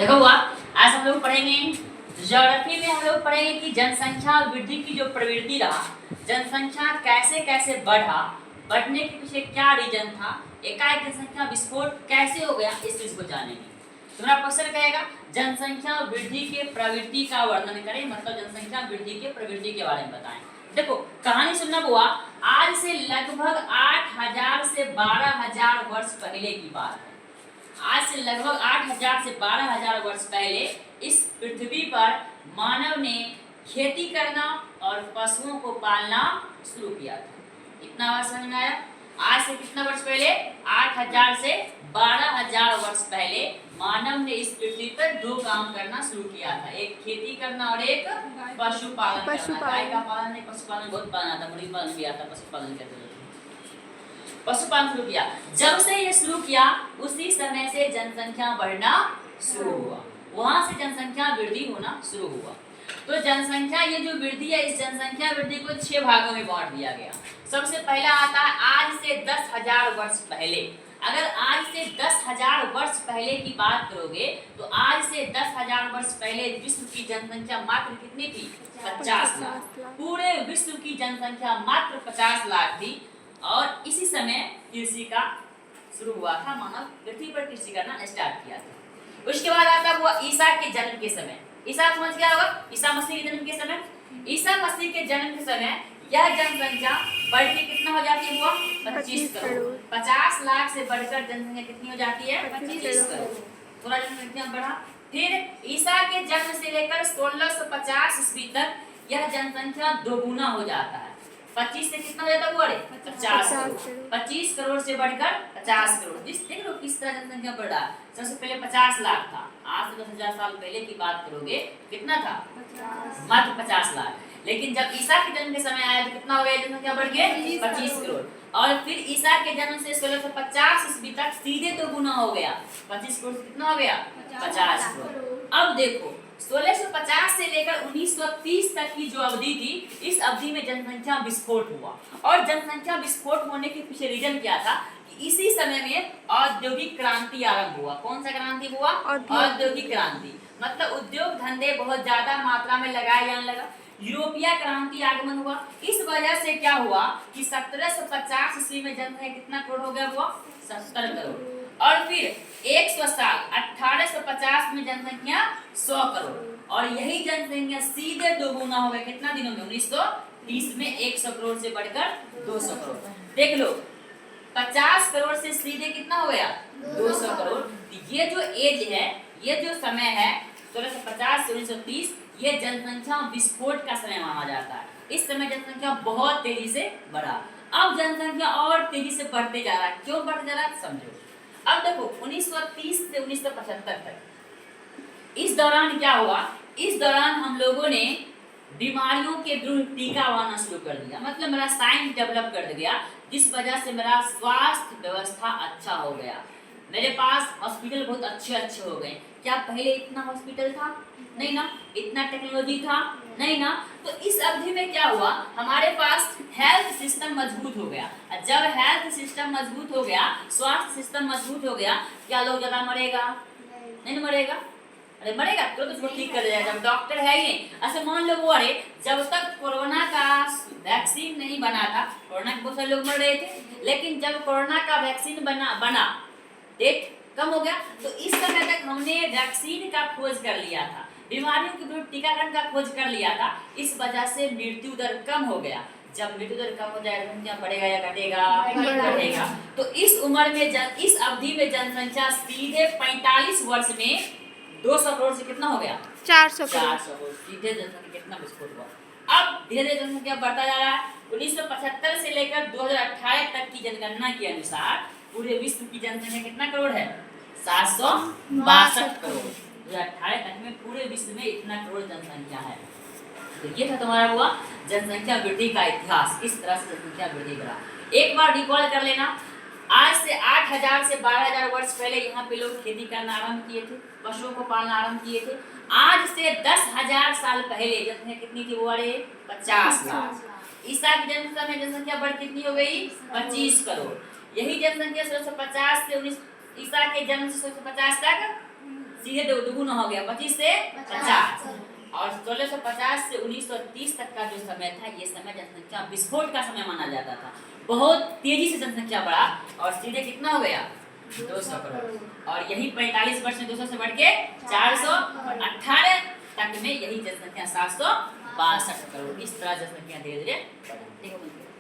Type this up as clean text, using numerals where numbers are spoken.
देखो हुआ, आज हम लोग पढ़ेंगे ज्योग्राफी में। हम लोग पढ़ेंगे कि जनसंख्या वृद्धि की जो प्रवृत्ति रहा, जनसंख्या कैसे कैसे बढ़ा, बढ़ने के पीछे क्या रीजन था, एकाएक जनसंख्या विस्फोट कैसे हो गया, इस चीज को जानेंगे। तुम्हारा क्वेश्चन कहेगा जनसंख्या वृद्धि के प्रवृत्ति का वर्णन करें, मतलब जनसंख्या वृद्धि के प्रवृत्ति के बारे में बताएं। देखो कहानी सुनना हुआ, आज से लगभग 8000 से 12000 वर्ष पहले की बात है। आज से लगभग 8000 से 12000 वर्ष पहले इस पृथ्वी पर मानव ने खेती करना और पशुओं को पालना शुरू किया था। इतना बात समझ में आया? आज से कितना वर्ष पहले? 8000 से 12000 वर्ष पहले मानव ने इस पृथ्वी पर दो काम करना शुरू किया था, एक खेती करना और एक पशुपालन करना। गाय का पालन नहीं, पशुपालन बहुत पालना था, मुर्गी पालन भी आता, पशुपालन करते थे। पशुपालन शुरू किया। जब से ये शुरू किया उसी समय से जनसंख्या बढ़ना शुरू हुआ, वहां से जनसंख्या वृद्धि होना शुरू हुआ। तो जनसंख्या ये जो वृद्धि है, इस जनसंख्या वृद्धि को 6 भागों में बांट दिया गया। सबसे पहला आता है आज से 10,000 वर्ष पहले। अगर आज से 10,000 वर्ष पहले की बात करोगे तो आज से 10,000 वर्ष पहले विश्व की जनसंख्या मात्र कितनी थी? 50 लाख। पूरे विश्व की जनसंख्या मात्र 50 लाख थी। और इसी समय कृषि का शुरू हुआ था, मानव पृथ्वी पर कृषि करना स्टार्ट किया था। उसके बाद आता हुआ ईसा के जन्म के समय। ईसा समझ गया होगा, ईसा मसीह के जन्म के समय। ईसा मसीह के जन्म के समय यह जनसंख्या बढ़ के कितना हो जाती है? हुआ 25 करोड़। 50 लाख से बढ़कर जनसंख्या कितनी हो जाती है? 25 करोड़। थोड़ा जनसंख्या बढ़ा। फिर ईसा के जन्म से लेकर 1650 ईस्वी तक यह जनसंख्या दोगुना हो जाता है। 25 से कितना हो जाता है? 50 करोड़। 25 करोड़ से बढ़कर 50 करोड़। जिस देख लो किस तरह जनसंख्या बढ़ रहा है। सबसे पहले 50 लाख था, आज से 10,000 साल पहले की बात करोगे कितना था? मात्र 50 लाख। लेकिन जब ईसा के जन्म के समय आया तो कितना हो गया? जनसंख्या बढ़ के 25 करोड़। और फिर ईसा के जन्म से 1650 ईस्वी तक सीधे तो गुना हो गया, 25 करोड़ से कितना हो गया? 50 करोड़। अब देखो 1650 से लेकर 1930 तक की जो अवधि थी, इस अवधि में जनसंख्या विस्फोट हुआ। और जनसंख्या विस्फोट होने के पीछे रीजन क्या था कि इसी समय में औद्योगिक क्रांति आरंभ हुआ। कौन सा क्रांति हुआ? औद्योगिक क्रांति। मतलब उद्योग धंधे बहुत ज्यादा मात्रा में लगाए जाने लगा। यूरोपीय क्रांति आगमन हुआ। इस वजह से क्या हुआ कि 1750 ईस्वी में जनसंख्या कितना करोड़ हो गया? हुआ 70 करोड़। और फिर 100 साल 1850 में जनसंख्या 100 करोड़। और यही जनसंख्या सीधे दोगुना हो गया कितना दिनों में? 1930 में 100 करोड़ से बढ़कर 200 करोड़। देख लो 50 करोड़ से सीधे कितना हो गया? 200 करोड़। ये जो एज है, ये जो समय है 1650 से 1930, ये जनसंख्या विस्फोट का समय माना जाता है। इस समय जनसंख्या बहुत तेजी से बढ़ा। अब जनसंख्या और तेजी से बढ़ते जा रहा है। क्यों बढ़ते जा रहा है समझो। अब देखो 1930 से 1975 तक इस दौरान क्या हुआ? इस दौरान हम लोगों ने बीमारियों के विरुद्ध टीका बनाना शुरू कर दिया। मतलब मेरा साइंस डेवलप कर गया, जिस वजह से मेरा स्वास्थ्य व्यवस्था अच्छा हो गया। मेरे पास हॉस्पिटल बहुत अच्छे हो गए। क्या पहले इतना हॉस्पिटल था? नहीं ना। इतना टेक्नोलॉजी था? नहीं ना। तो इस अवधि में क्या हुआ? हमारे पास हेल्थ सिस्टम मजबूत हो गया। जब हेल्थ सिस्टम मजबूत हो गया, स्वास्थ्य सिस्टम मजबूत हो गया, क्या लोग ज्यादा मरेगा? नहीं मरेगा। अरे मरेगा तो उसको ठीक कर दिया। जब डॉक्टर है ही नहीं, ऐसे मान लो वो, अरे जब तक कोरोना का वैक्सीन नहीं बना था, कोरोना के बहुत सारे लोग मर रहे थे। लेकिन जब कोरोना का वैक्सीन बना डेट कम हो गया, तो इस समय तक हमने वैक्सीन का खोज कर लिया था, बीमारियों के विरुद्ध टीकाकरण का खोज कर लिया था। इस वजह से मृत्यु दर कम हो गया। जब मृत्यु दर कम हो जाए तो क्या बढ़ेगा या घटेगा? बढ़ेगा। तो इस उम्र में इस अवधि में जनसंख्या सीधे 45 वर्ष में 200 करोड़ से कितना हो गया? 400 करोड़। सीधे जनसंख्या कितना विस्फोट हुआ। अब धीरे धीरे जनसंख्या बढ़ता जा रहा है। 1975 से लेकर 2018 तक की जनगणना के अनुसार पूरे विश्व की जनसंख्या कितना करोड़ है? 762 करोड़। 2018 तक में पूरे विश्व में इतना करोड़ जनसंख्या है। तो ये था तुम्हारा हुआ जनसंख्या वृद्धि का इतिहास, किस तरह से जनसंख्या वृद्धि बढ़ा। एक बार रिकॉल कर लेना, आज से 8000 से 12000 वर्ष पहले यहाँ पे लोग खेती करना आरंभ किए थे, पशुओं को पालना आरंभ किए थे। आज से 10,000 साल पहले जनसंख्या कितनी थी? वो 50 लाख। ईसा के जन्म समय जनसंख्या बढ़ कितनी हो गई? 25 करोड़। यही जनसंख्या 1650 से 19 ईसा के जन्म से 1650 तक सीधे दोगुना हो गया, 25 से 50। और 1650 से 1930 तक का जो समय था, ये समय जनसंख्या विस्फोट का समय माना जाता था। बहुत तेजी से जनसंख्या बढ़ा और सीधे कितना हो गया 200 करोड़। और यही 45 वर्ष में 200 से बढ़ के 400 और 18 तक में यही जनसंख्या 762 करोड़। इस तरह जनसंख्या धीरे धीरे बढ़ी।